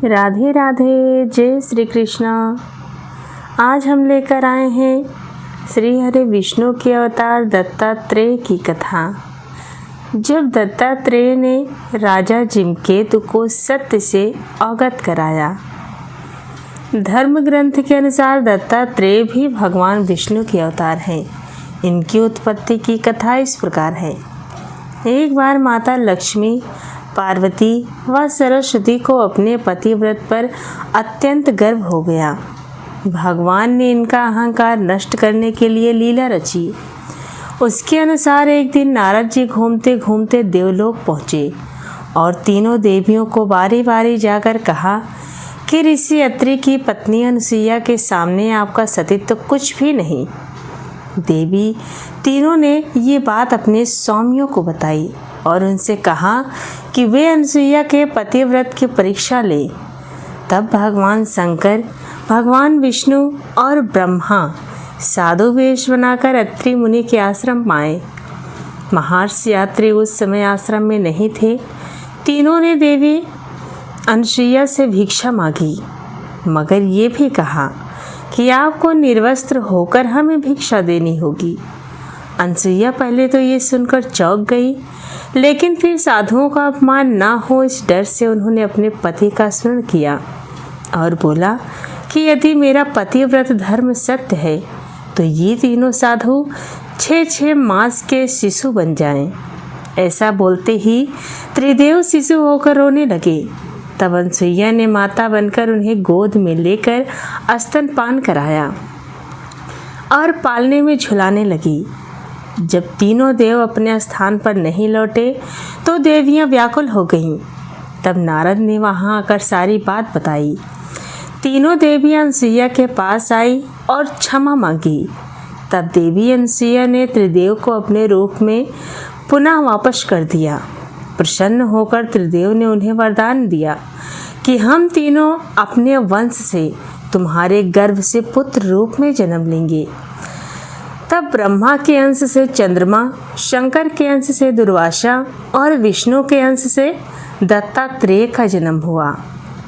राधे राधे, जय श्री कृष्णा। आज हम लेकर आए हैं श्री हरि विष्णु के अवतार दत्तात्रेय की कथा। जब दत्तात्रेय ने राजा जिमकेतु को सत्य से अवगत कराया। धर्म ग्रंथ के अनुसार दत्तात्रेय भी भगवान विष्णु के अवतार हैं। इनकी उत्पत्ति की कथा इस प्रकार है। एक बार माता लक्ष्मी, पार्वती व सरस्वती को अपने पतिव्रत पर अत्यंत गर्व हो गया। भगवान ने इनका अहंकार नष्ट करने के लिए लीला रची। उसके अनुसार एक दिन नारद जी घूमते घूमते देवलोक पहुँचे और तीनों देवियों को बारी बारी जाकर कहा कि ऋषि अत्रि की पत्नी अनुसुईया के सामने आपका सतीत्व कुछ भी नहीं। देवी तीनों ने ये बात अपने स्वामियों को बताई और उनसे कहा कि वे अनुसुईया के पतिव्रत की परीक्षा ले। तब भगवान शंकर, भगवान विष्णु और ब्रह्मा साधु वेश बनाकर अत्रि मुनि के आश्रम आए। महर्षि यात्री उस समय आश्रम में नहीं थे। तीनों ने देवी अनुसुईया से भिक्षा मांगी, मगर ये भी कहा कि आपको निर्वस्त्र होकर हमें भिक्षा देनी होगी। अनुसुईया पहले तो ये सुनकर चौंक गई, लेकिन फिर साधुओं का अपमान ना हो इस डर से उन्होंने अपने पति का स्मरण किया और बोला कि यदि मेरा पतिव्रत धर्म सत्य है तो ये तीनों साधु 6 मास के शिशु बन जाएं। ऐसा बोलते ही त्रिदेव शिशु होकर रोने लगे। तब अनुसुईया ने माता बनकर उन्हें गोद में लेकर स्तनपान कराया और पालने में झुलाने लगी। जब तीनों देव अपने स्थान पर नहीं लौटे तो देवियां व्याकुल हो गईं। तब नारद ने वहां आकर सारी बात बताई। तीनों देवियां अनुसुईया के पास आई और क्षमा मांगी। तब देवी अनुसुईया ने त्रिदेव को अपने रूप में पुनः वापस कर दिया। प्रसन्न होकर त्रिदेव ने उन्हें वरदान दिया कि हम तीनों अपने वंश से तुम्हारे गर्भ से पुत्र रूप में जन्म लेंगे। तब ब्रह्मा के अंश से चंद्रमा, शंकर के अंश से दुर्वासा और विष्णु के अंश से दत्तात्रेय का जन्म हुआ।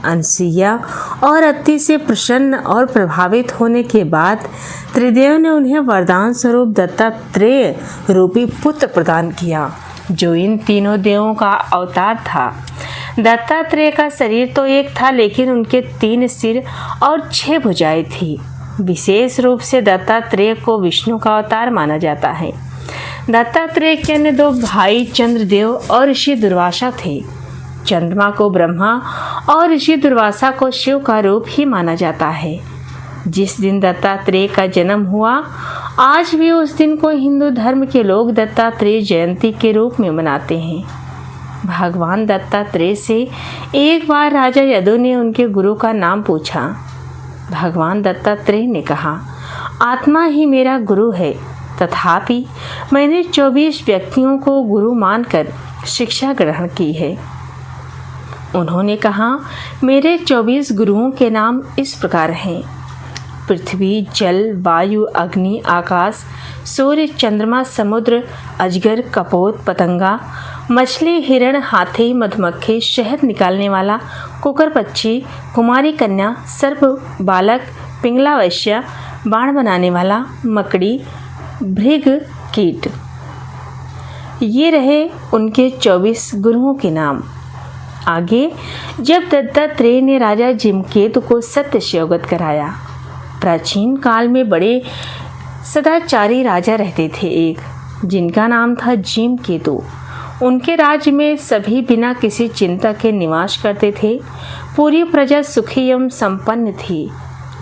अनुसुईया और अत्रि से प्रसन्न और प्रभावित होने के बाद त्रिदेव ने उन्हें वरदान स्वरूप दत्तात्रेय रूपी पुत्र प्रदान किया, जो इन तीनों देवों का अवतार था। दत्तात्रेय का शरीर तो एक था, लेकिन उनके 3 सिर और 6 भुजाएं थी। विशेष रूप से दत्तात्रेय को विष्णु का अवतार माना जाता है। दत्तात्रेय के अन्य 2 भाई चंद्रदेव और ऋषि दुर्वासा थे। चंद्रमा को ब्रह्मा और ऋषि दुर्वासा को शिव का रूप ही माना जाता है। जिस दिन दत्तात्रेय का जन्म हुआ, आज भी उस दिन को हिंदू धर्म के लोग दत्तात्रेय जयंती के रूप में मनाते हैं। भगवान दत्तात्रेय से एक बार राजा यदु ने उनके गुरु का नाम पूछा। भगवान दत्तात्रेय ने कहा, आत्मा ही मेरा गुरु है, तथापि मैंने 24 व्यक्तियों को गुरु मानकर शिक्षा ग्रहण की है। उन्होंने कहा, मेरे 24 गुरुओं के नाम इस प्रकार हैं: पृथ्वी, जल, वायु, अग्नि, आकाश, सूर्य, चंद्रमा, समुद्र, अजगर, कपोत, पतंगा, मछली, हिरण, हाथी, मधुमक्खी, शहद निकालने वाला, कुकर पक्षी, कुमारी कन्या, सर्प, बालक, पिंगला वैश्य, बाण बनाने वाला, मकड़ी, भृग, कीट। ये रहे उनके 24 गुरुओं के नाम। आगे जब दत्तात्रेय ने राजा जिमकेतु को सत्य से अवगत कराया। प्राचीन काल में बड़े सदाचारी राजा रहते थे एक, जिनका नाम था जिमकेतु। उनके राज्य में सभी बिना किसी चिंता के निवास करते थे। पूरी प्रजा सुखी एवं संपन्न थी।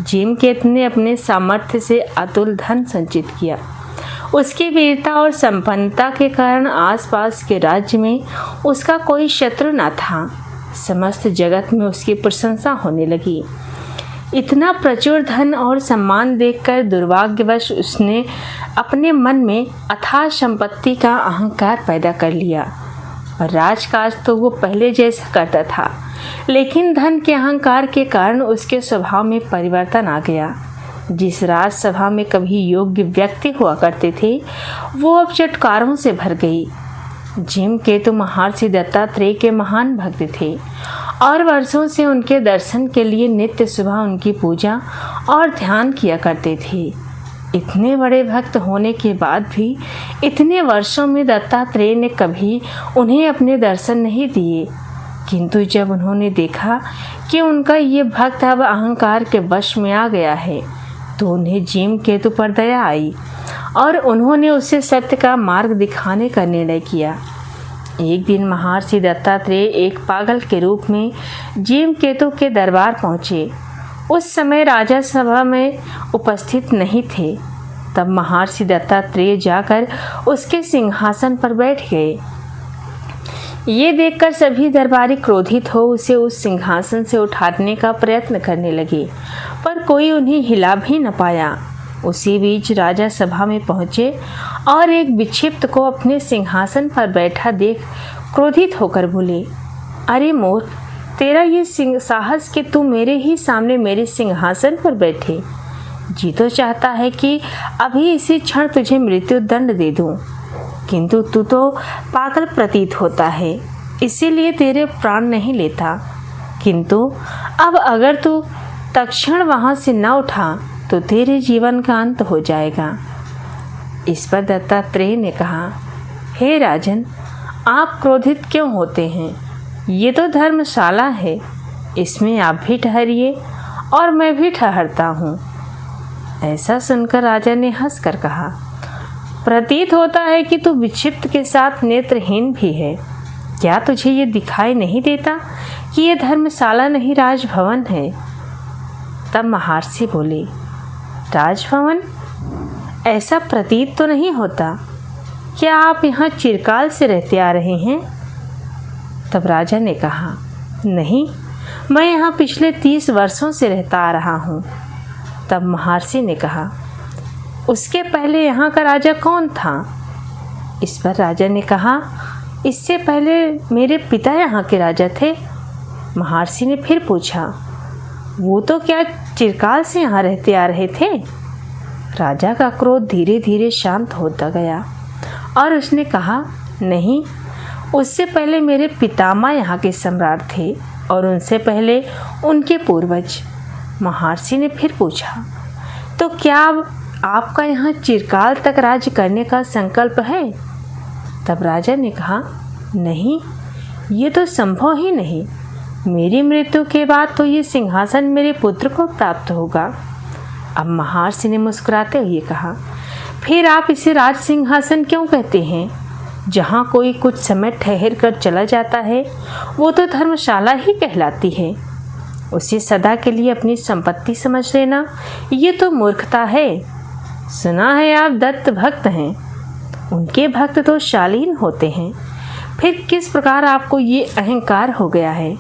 जिमकेतु ने अपने सामर्थ्य से अतुल धन संचित किया। उसकी वीरता और संपन्नता के कारण आसपास के राज्य में उसका कोई शत्रु न था। समस्त जगत में उसकी प्रशंसा होने लगी। इतना प्रचुर धन और सम्मान देखकर दुर्भाग्यवश उसने अपने मन में अथाह संपत्ति का अहंकार पैदा कर लिया। और राजकाज तो वो पहले जैसा करता था, लेकिन धन के अहंकार के कारण उसके स्वभाव में परिवर्तन आ गया। जिस राजसभा में कभी योग्य व्यक्ति हुआ करते थे, वो अब चटकारों से भर गई। जिमकेतु महर्षि दत्तात्रेय के महान भक्त थे और वर्षों से उनके दर्शन के लिए नित्य सुबह उनकी पूजा और ध्यान किया करते थे। इतने बड़े भक्त होने के बाद भी इतने वर्षों में दत्तात्रेय ने कभी उन्हें अपने दर्शन नहीं दिए, किंतु जब उन्होंने देखा कि उनका ये भक्त अब अहंकार के वश में आ गया है, तो उन्हें जीमकेतु पर दया आई और उन्होंने उसे सत्य का मार्ग दिखाने का निर्णय किया। एक दिन महर्षि दत्तात्रेय एक पागल के रूप में जीमकेतु के दरबार पहुँचे। उस समय राजा सभा में उपस्थित नहीं थे। तब महर्षि दत्तात्रेय जाकर उसके सिंहासन पर बैठ गए। ये देखकर सभी दरबारी क्रोधित हो उसे उस सिंहासन से उठाने का प्रयत्न करने लगे, पर कोई उन्हें हिला भी न पाया। उसी बीच राजा सभा में पहुँचे और एक विक्षिप्त को अपने सिंहासन पर बैठा देख क्रोधित होकर बोले, अरे मूर्ख, तेरा ये साहस कि तू मेरे ही सामने मेरे सिंहासन पर बैठे। जी तो चाहता है कि अभी इसी क्षण तुझे मृत्यु दंड दे दूं, किंतु तू तो पागल प्रतीत होता है, इसीलिए तेरे प्राण नहीं लेता। किंतु अब अगर तू तत्क्षण वहाँ से न उठा तो तेरे जीवन का अंत हो जाएगा। इस पर दत्तात्रेय ने कहा, हे राजन, आप क्रोधित क्यों होते हैं? ये तो धर्मशाला है, इसमें आप भी ठहरिए और मैं भी ठहरता हूँ। ऐसा सुनकर राजा ने हंसकर कहा, प्रतीत होता है कि तू विक्षिप्त के साथ नेत्रहीन भी है। क्या तुझे ये दिखाई नहीं देता कि ये धर्मशाला नहीं राजभवन है? तब महर्षि बोले, राजभवन? ऐसा प्रतीत तो नहीं होता। क्या आप यहाँ चिरकाल से रहते आ रहे हैं? तब राजा ने कहा, नहीं, मैं यहाँ पिछले 30 वर्षों से रहता आ रहा हूँ। तब महर्षि ने कहा, उसके पहले यहाँ का राजा कौन था? इस पर राजा ने कहा, इससे पहले मेरे पिता यहाँ के राजा थे। महर्षि ने फिर पूछा, वो तो क्या चिरकाल से यहाँ रहते आ रहे थे? राजा का क्रोध धीरे धीरे शांत होता गया और उसने कहा, नहीं, उससे पहले मेरे पितामह यहाँ के सम्राट थे और उनसे पहले उनके पूर्वज। महर्षि ने फिर पूछा, तो क्या आपका यहाँ चिरकाल तक राज्य करने का संकल्प है? तब राजा ने कहा, नहीं, ये तो संभव ही नहीं। मेरी मृत्यु के बाद तो ये सिंहासन मेरे पुत्र को प्राप्त होगा। अब महर्षि ने मुस्कुराते हुए कहा, फिर आप इसे राज सिंहासन क्यों कहते हैं? जहाँ कोई कुछ समय ठहर कर चला जाता है वो तो धर्मशाला ही कहलाती है। उसे सदा के लिए अपनी संपत्ति समझ लेना ये तो मूर्खता है। सुना है आप दत्त भक्त हैं, उनके भक्त तो शालीन होते हैं, फिर किस प्रकार आपको ये अहंकार हो गया है?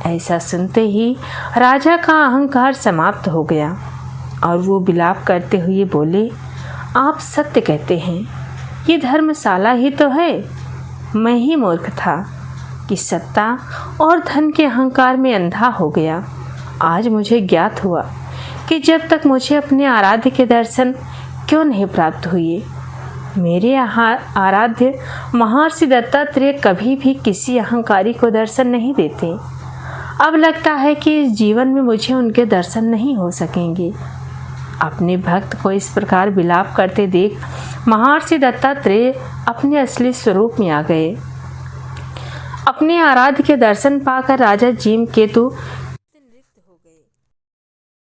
ऐसा सुनते ही राजा का अहंकार समाप्त हो गया और वो विलाप करते हुए बोले, आप सत्य कहते हैं, ये धर्मशाला ही तो है। मैं ही मूर्ख था कि सत्ता और धन के अहंकार में अंधा हो गया। आज मुझे ज्ञात हुआ कि जब तक मुझे अपने आराध्य के दर्शन क्यों नहीं प्राप्त हुए। मेरे आराध्य महर्षि दत्तात्रेय कभी भी किसी अहंकारी को दर्शन नहीं देते। अब लगता है कि इस जीवन में मुझे उनके दर्शन नहीं हो सकेंगे। अपने भक्त को इस प्रकार विलाप करते देख महर्षि दत्तात्रेय अपने असली स्वरूप में आ गए। अपने आराध्य के दर्शन पाकर राजा जीमकेतु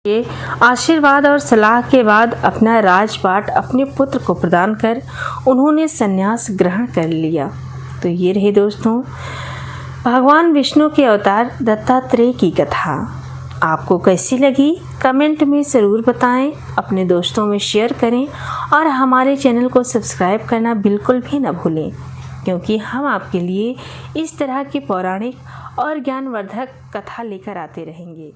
के आशीर्वाद और सलाह के बाद अपना राजपाट अपने पुत्र को प्रदान कर उन्होंने संन्यास ग्रहण कर लिया। तो ये रही दोस्तों भगवान विष्णु के अवतार दत्तात्रेय की कथा। आपको कैसी लगी कमेंट में ज़रूर बताएं, अपने दोस्तों में शेयर करें और हमारे चैनल को सब्सक्राइब करना बिल्कुल भी न भूलें, क्योंकि हम आपके लिए इस तरह की पौराणिक और ज्ञानवर्धक कथा लेकर आते रहेंगे।